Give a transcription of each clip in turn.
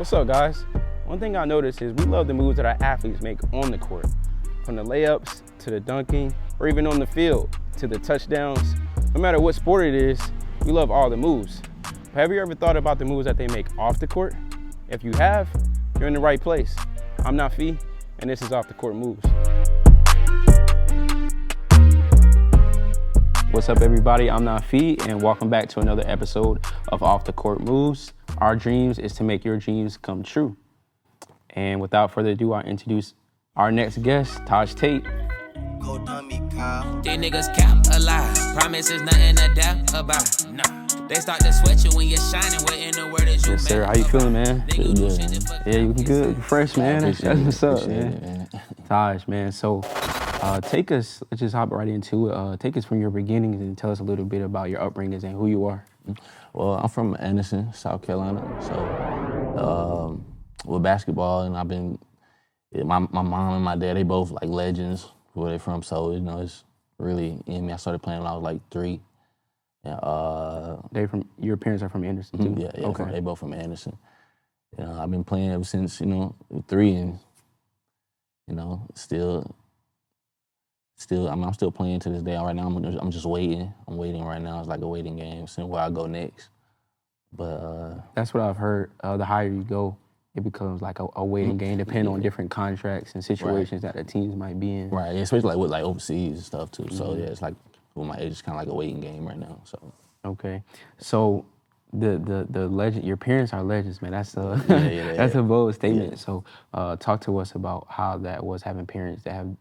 What's up, guys? One thing I noticed is we love the moves that our athletes make on the court. From the layups to the dunking, or even on the field to the touchdowns. No matter what sport it is, we love all the moves. But have you ever thought about the moves that they make off the court? If you have, you're in the right place. I'm Nafi, and this is Off the Court Moves. What's up, everybody? I'm Nafi, and welcome back to another episode of Off the Court Moves. Our dreams is to make your dreams come true. And without further ado, I'll introduce our next guest, Tahj Tate. Go dummy, Kyle. These niggas cap a lie. Promise is nothing to doubt about. Nah. They start to sweat you when you're shining. What in the world is you? Yes, sir. How you feeling, man? Good, man. Yeah, you looking good, fresh, man. That's what's up, man. It, man. Tahj, man. So, take us. Let's just hop right into it. Take us from your beginnings and tell us a little bit about your upbringings and who you are. Well, I'm from Anderson, South Carolina. So, with basketball, and I've been my mom and my dad. They both like legends where they're from. So it's really in me. I started playing when I was like 3. And, your parents are from Anderson too? Yeah. Okay. They both from Anderson. I've been playing ever since 3, and I'm still playing to this day. Right now, I'm just waiting. I'm waiting right now. It's like a waiting game, seeing where I go next. But that's what I've heard. The higher you go, it becomes like a waiting game, depending on different contracts and situations that the teams might be in. Right, especially like with like overseas and stuff too. So yeah, it's like with my age, it's kind of like a waiting game right now. So okay, so the legend, your parents are legends, man. That's that's a bold statement. Yeah. So talk to us about how that was having parents that have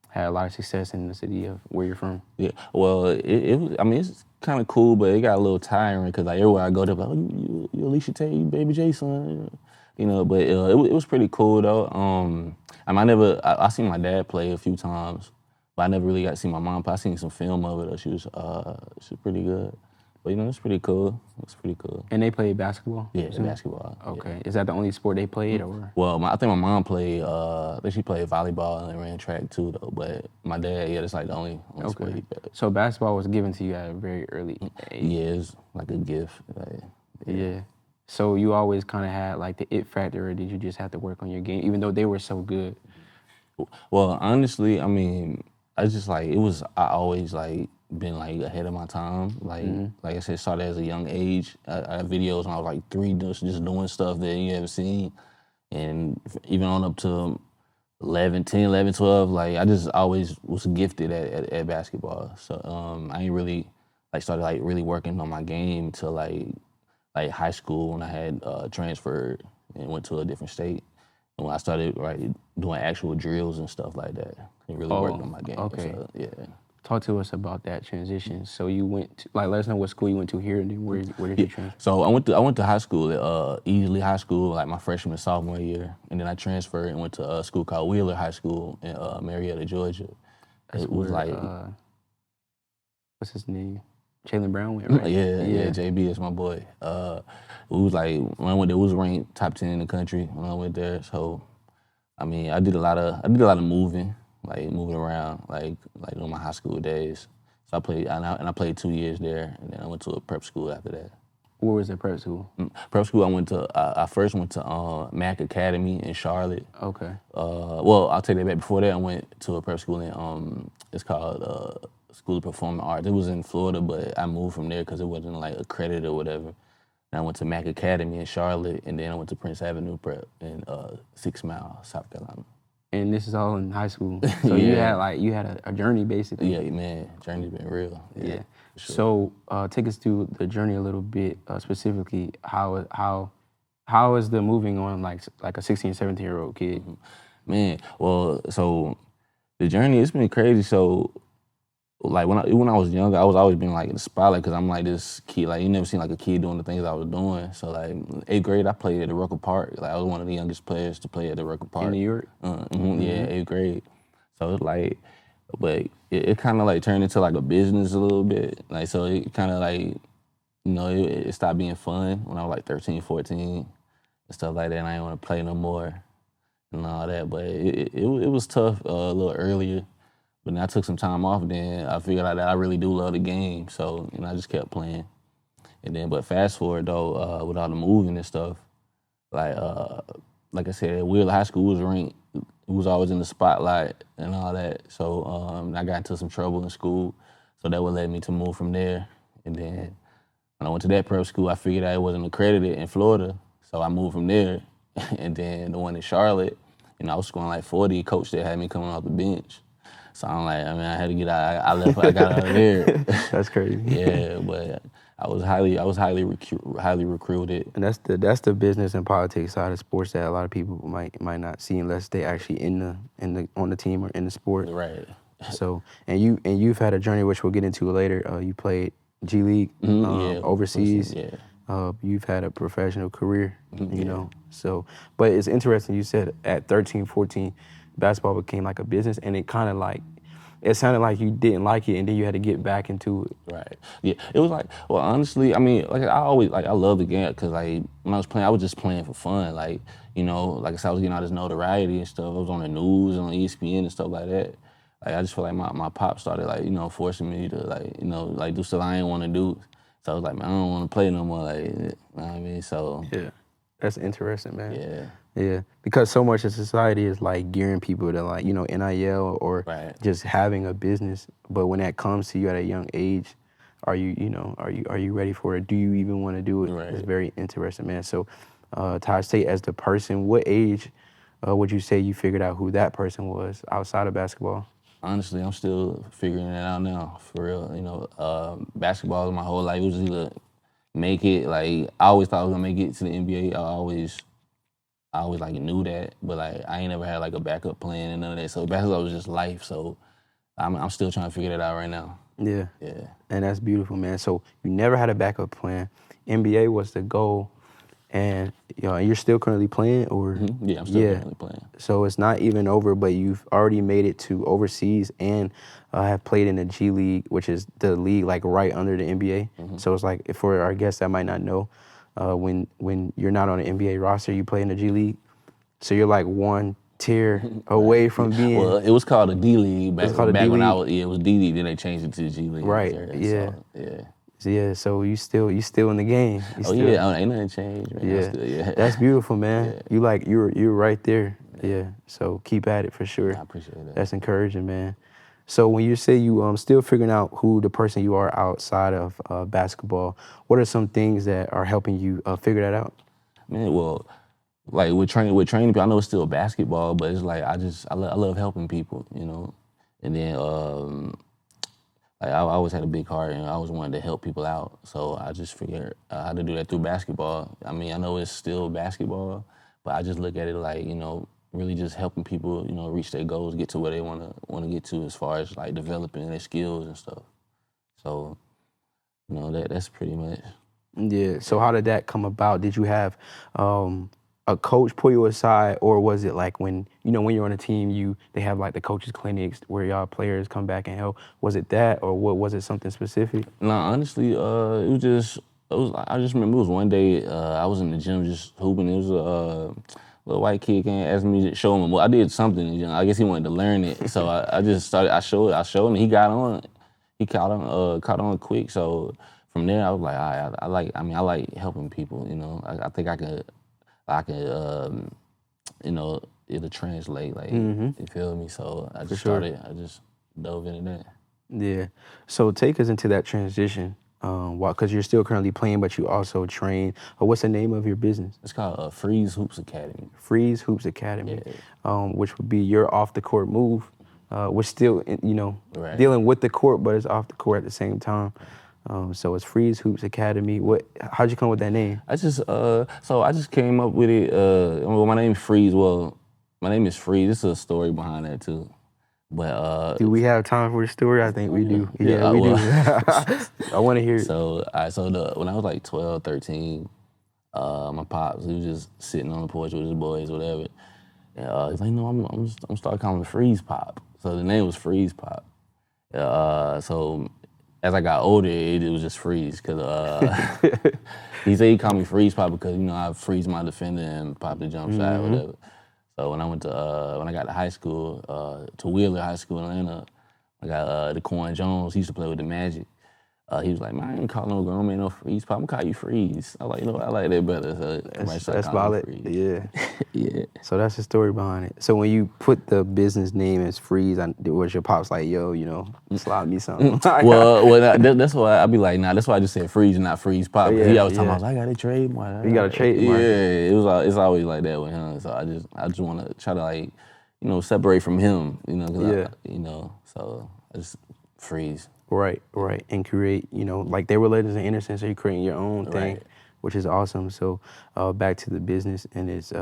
had a lot of success in the city of where you're from. Yeah, well, it was. I mean, it's kind of cool, but it got a little tiring because like everywhere I go, they're like, "Oh, you Alicia Tate, you Baby J son," But it was pretty cool though. I seen my dad play a few times, but I never really got to see my mom play. I seen some film of it though. She was pretty good. But it's pretty cool. It's pretty cool. And they played basketball? Yeah, basketball. Okay. Yeah. Is that the only sport they played, or? Well, I think my mom played. She played volleyball and ran track too, though. But my dad, that's like the only sport he played. So basketball was given to you at a very early age. Yeah, it's like a gift. Yeah. So you always kind of had like the it factor, or did you just have to work on your game, even though they were so good? Well, honestly, I mean, I just like it was. I always like been like ahead of my time. Like I said, started as a young age. I had videos when I was like 3, just doing stuff that you haven't seen. And even on up to 10, 11, 12, like I just always was gifted at basketball. So I ain't really like started like really working on my game till like high school when I had transferred and went to a different state. And when I started doing actual drills and stuff like that, and really working on my game. Okay. So, yeah. Talk to us about that transition. So you went to, let us know what school you went to here, and then where did you transfer? So I went to high school at Easley High School, like my freshman and sophomore year, and then I transferred and went to a school called Wheeler High School in Marietta, Georgia. That's it was where, like what's his name? Jaylen Brown went, right? Yeah. JB is my boy. It was like when I went there, it was ranked top 10 in the country when I went there. So I mean, I did a lot of moving. Like moving around, like on my high school days. So I played, and I played 2 years there, and then I went to a prep school after that. Where was that prep school? Prep school, I first went to Mac Academy in Charlotte. Okay. Well, I'll take that back. Before that, I went to a prep school in, it's called School of Performing Arts. It was in Florida, but I moved from there because it wasn't like accredited or whatever. And I went to Mac Academy in Charlotte, and then I went to Prince Avenue Prep in 6 Mile, South Carolina. And this is all in high school. So you had a journey basically. Yeah, man, journey's been real. Yeah. Sure. So take us through the journey a little bit, specifically how is the moving on like a 16, 17-year-old kid? Man, well, so the journey, it's been crazy. So like when I was younger, I was always been like in the spotlight because I'm like this kid. Like you never seen like a kid doing the things I was doing. So like 8th grade, I played at the Rucker Park. Like I was one of the youngest players to play at the Rucker Park in New York. Yeah, 8th grade. So it's like, but it kind of like turned into like a business a little bit. Like so it kind of like it stopped being fun when I was like 13, 14 and stuff like that. And I didn't want to play no more and all that. But it was tough a little earlier. But then I took some time off, then I figured out that I really do love the game. So, I just kept playing. And then, but fast forward though, with all the moving and stuff, like I said, Wheeler High School was ranked. It was always in the spotlight and all that. So I got into some trouble in school. So that would led me to move from there. And then when I went to that prep school, I figured out it wasn't accredited in Florida. So I moved from there. And then the one in Charlotte, I was scoring like 40. Coach there had me coming off the bench. So I'm like, I had to get out. I got out of there. That's crazy. Yeah, but I was highly recruited. And that's the business and politics side of sports that a lot of people might not see unless they actually on the team or in the sport. Right. So and you've had a journey which we'll get into later. You played G League overseas. Yeah. You've had a professional career, So, but it's interesting. You said at 13, 14, basketball became like a business, and it kind of like. It sounded like you didn't like it, and then you had to get back into it. Right. Yeah. It was like, well, honestly, I mean, like I love the game because like when I was playing, I was just playing for fun. Like, like I said, I was getting all this notoriety and stuff. I was on the news and on ESPN and stuff like that. Like I just feel like my pop started like forcing me to like do stuff I didn't want to do. So I was like, man, I don't want to play no more. Like, you know what I mean? So yeah, that's interesting, man. Yeah. Yeah, because so much of society is like gearing people to like, NIL or just having a business. But when that comes to you at a young age, are you ready for it? Do you even want to do it? Right. It's very interesting, man. So, Tahj Tate, as the person, what age would you say you figured out who that person was outside of basketball? Honestly, I'm still figuring it out now, for real. Basketball was my whole life. It was either make it, like, I always thought I was gonna make it to the NBA. I always like knew that, but like I ain't never had like a backup plan and none of that. So basketball was just life. So I'm still trying to figure that out right now. Yeah. Yeah. And that's beautiful, man. So you never had a backup plan. NBA was the goal, and you're still currently playing, or Yeah, I'm still currently playing. So it's not even over, but you've already made it to overseas and have played in the G League, which is the league like right under the NBA. So it's like, for our guests that might not know. When you're not on an NBA roster, you play in the G League. So you're like one tier away from being. Well, it was called the D League back when D-League. it was D League. Then they changed it to the G League. Right. Yeah. So, yeah. So you still in the game. Ain't nothing changed, man. Yeah. That's beautiful, man. Yeah. You're right there. Yeah. So keep at it for sure. I appreciate that. That's encouraging, man. So when you say you still figuring out who the person you are outside of basketball, what are some things that are helping you figure that out? Man, well, like with training people, I know it's still basketball, but it's like I love helping people, And then like I always had a big heart, and I always wanted to help people out. So I just figured how to do that through basketball. I mean, I know it's still basketball, but I just look at it like really just helping people, reach their goals, get to where they want to get to as far as like developing their skills and stuff. So, that's pretty much. Yeah. So how did that come about? Did you have a coach pull you aside, or was it like when you're on a team, they have like the coaches clinics where y'all players come back and help? Was it that, or what was it, something specific? No, honestly, I just remember it was one day I was in the gym just hooping. It was a little white kid came and asked me to show him. Well, I did something. I guess he wanted to learn it. So I just started. I showed him. He got on. He caught on quick. So from there, I was like, I like helping people. I think I could, it'll translate. Like, you feel me? So I just started. I just dove into that. Yeah. So take us into that transition. Because you're still currently playing, but you also train. What's the name of your business? It's called Freeze Hoops Academy. Freeze Hoops Academy, yeah. Which would be your off the court move. We're still, right. dealing with the court, but it's off the court at the same time. So it's Freeze Hoops Academy. How'd you come with that name? I just came up with it. Well, my name is Freeze. Well, my name is Freeze. There's a story behind that too. But do we have time for the story? I think we do. Yeah, we do. I want to hear it. So when I was like 12, 13, my pops, he was just sitting on the porch with his boys, whatever. And he's like, no, I'm start calling him Freeze Pop. So the name was Freeze Pop. So as I got older, it was just Freeze, because he said he called me Freeze Pop because I freeze my defender and pop the jump shot, whatever. So when I got to high school, to Wheeler High School in Atlanta, I got DeQuan Jones. He used to play with the Magic. he was like, man, I ain't call no grown man no Freeze Pop. I'm gonna call you Freeze. I like, you know, I like that better. So That's valid. Yeah. Yeah. So that's the story behind it. So when you put the business name as Freeze, was your pops like, yo, you know, slide me something? That's why I be like, nah, that's why I just said Freeze and not Freeze Pop. Oh, yeah, He always talking yeah. about, I got a trademark. You got a trademark. Yeah, it's always like that with him. So I just want to try to like, you know, separate from him, you know, so I just Freeze. Right. And create, you know, like they were legends in innocence, so you're creating your own thing, Right. which is awesome. So back to the business and its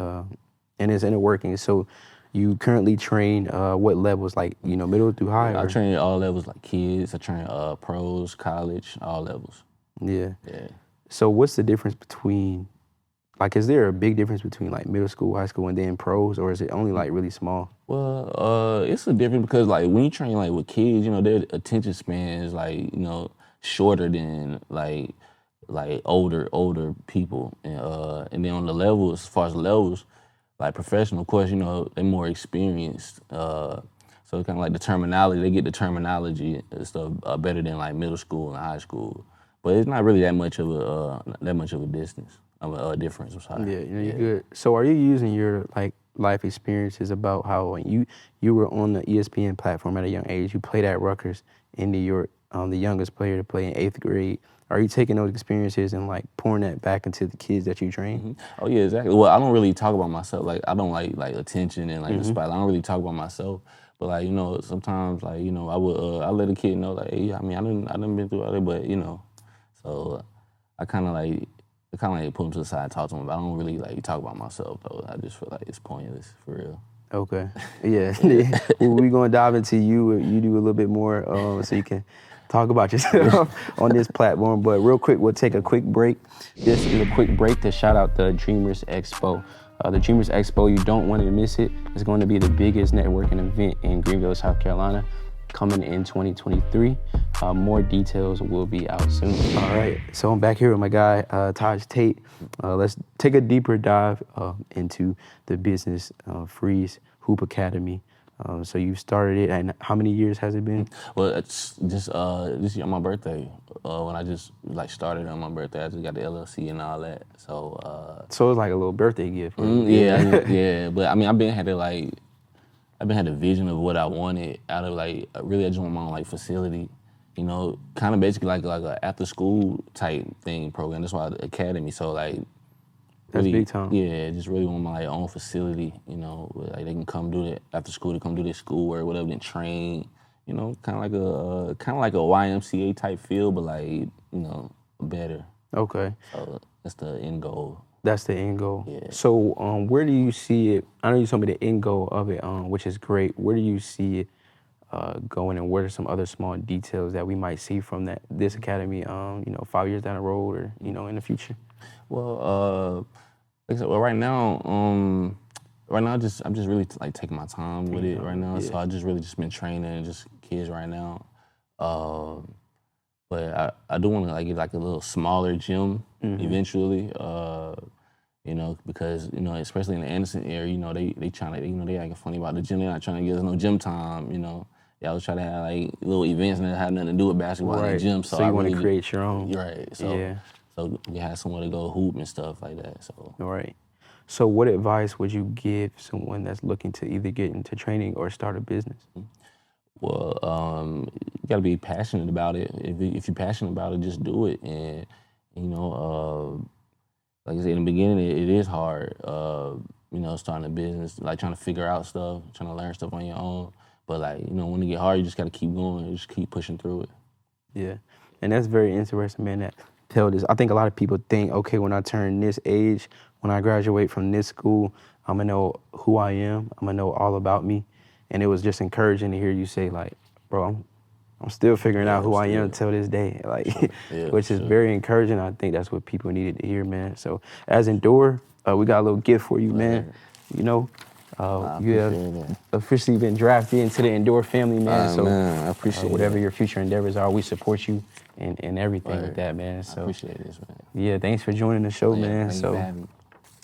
inner workings. So you currently train what levels, like, you know, middle through high? I train all levels, like kids. I train pros, college, all levels. Yeah. Yeah. So what's the difference between, like, is there a big difference between like middle school, high school, and then pros, or is it only like really small? Well, it's a difference because like when you train like with kids, you know, their attention span is like, you know, shorter than like older people, and then on the levels, as far as levels, like professional, of course, you know, they're more experienced. So it's kind of like the terminology, they get the terminology and stuff better than like middle school and high school. But it's not really that much of a difference. I'm sorry. Yeah, you know, you're good. So are you using your like life experiences about how when you were on the ESPN platform at a young age, you played at Rutgers in New York, the youngest player to play in 8th grade. Are you taking those experiences and like pouring that back into the kids that you train? Mm-hmm. Oh yeah, exactly. Well, I don't really talk about myself. Like I don't like attention and like the spotlight. I don't really talk about myself. But like, you know, sometimes like, you know, I let a kid know like, hey, I mean, I done been through other, but you know, so I kind of like put him to the side and talk to him. But I don't really like talk about myself though. I just feel like it's pointless for real. Okay. Yeah. Well, we're going to dive into you. You do a little bit more so you can talk about yourself on this platform. But real quick, we'll take a quick break. This is a quick break to shout out the Dreamers Expo. The Dreamers Expo, you don't want to miss it. It's going to be the biggest networking event in Greenville, South Carolina, coming in 2023. More details will be out soon. All right, so I'm back here with my guy, Tahj Tate. Let's take a deeper dive into the business, Freeze Hoop Academy. So you started it, and how many years has it been? Well, it's just this year on my birthday. When I just like started on my birthday, I just got the LLC and all that. So so it's like a little birthday gift. For you. Yeah. But I mean, I've been had a vision of what I wanted out of like really I just want my own like facility, you know, kind of basically like a after school type thing program. That's why the academy. So like. That's really, big time. Yeah, just really want my own facility, you know, where like they can come do it after school. They come do their schoolwork, whatever, then train. You know, kind of like a YMCA type feel, but like you know, better. Okay. So that's the end goal. That's the end goal. Yeah. So where do you see it? I know you told me the end goal of it, which is great. Where do you see it going, and what are some other small details that we might see from this academy? You know, 5 years down the road, or you know, in the future. Well, like I said, well, right now, I'm just really like taking my time with it right now. Yeah. So I just really just been training just kids right now. But I do want to like get like a little smaller gym eventually. You know, because you know, especially in the Anderson area, you know, they trying to, you know, they acting funny about the gym. They're not trying to give us no gym time. You know, they always try to have like little events and that have nothing to do with basketball in the gym. So you want to create your own. Right. So yeah. So you have somewhere to go hoop and stuff like that. So. All right. So what advice would you give someone that's looking to either get into training or start a business? Well, you got to be passionate about it. If you're passionate about it, just do it. And you know, like I said in the beginning, it is hard. You know, starting a business, like trying to figure out stuff, trying to learn stuff on your own. But like, you know, when it get hard, you just got to keep going. Just keep pushing through it. Yeah, and that's very interesting, man. That tell this. I think a lot of people think, okay, when I turn this age, when I graduate from this school, I'm gonna know who I am. I'm gonna know all about me. And it was just encouraging to hear you say, like, bro, I'm still figuring out who I am till this day, like, which is very encouraging. I think that's what people needed to hear, man. So as Endure, we got a little gift for you, man. You know, you have officially been drafted into the Endure family, man. So man, I appreciate whatever your future endeavors are, we support you and everything with that, man. So I appreciate this, man. Yeah, thanks for joining the show, man. So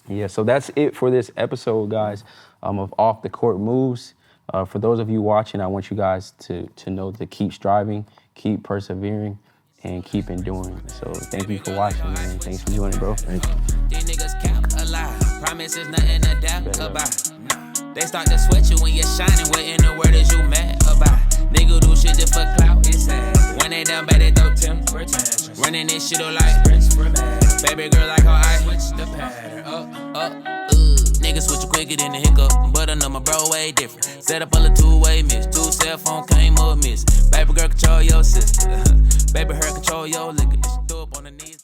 yeah, so that's it for this episode, guys, of Off the Court Moves. For those of you watching, I want you guys to know to keep striving, keep persevering, and keep enduring. So thank you for watching, man. Thanks for doing it, bro. Thank you. These niggas cap a lie. Promises nothing to doubt about. They start to sweat you when you're shining. What in the world is you mad about? Nigga do shit just for clout. It's sad. When they down bad, they throw temper tantrums. Running this shit like baby girl like how I switch the pattern. Niggas switch quicker than a hiccup. But I know my bro way different. Set up all a two-way miss. 2 cell phone came up miss. Baby girl control your sister. Baby her control your liquor. Throw up on the knees.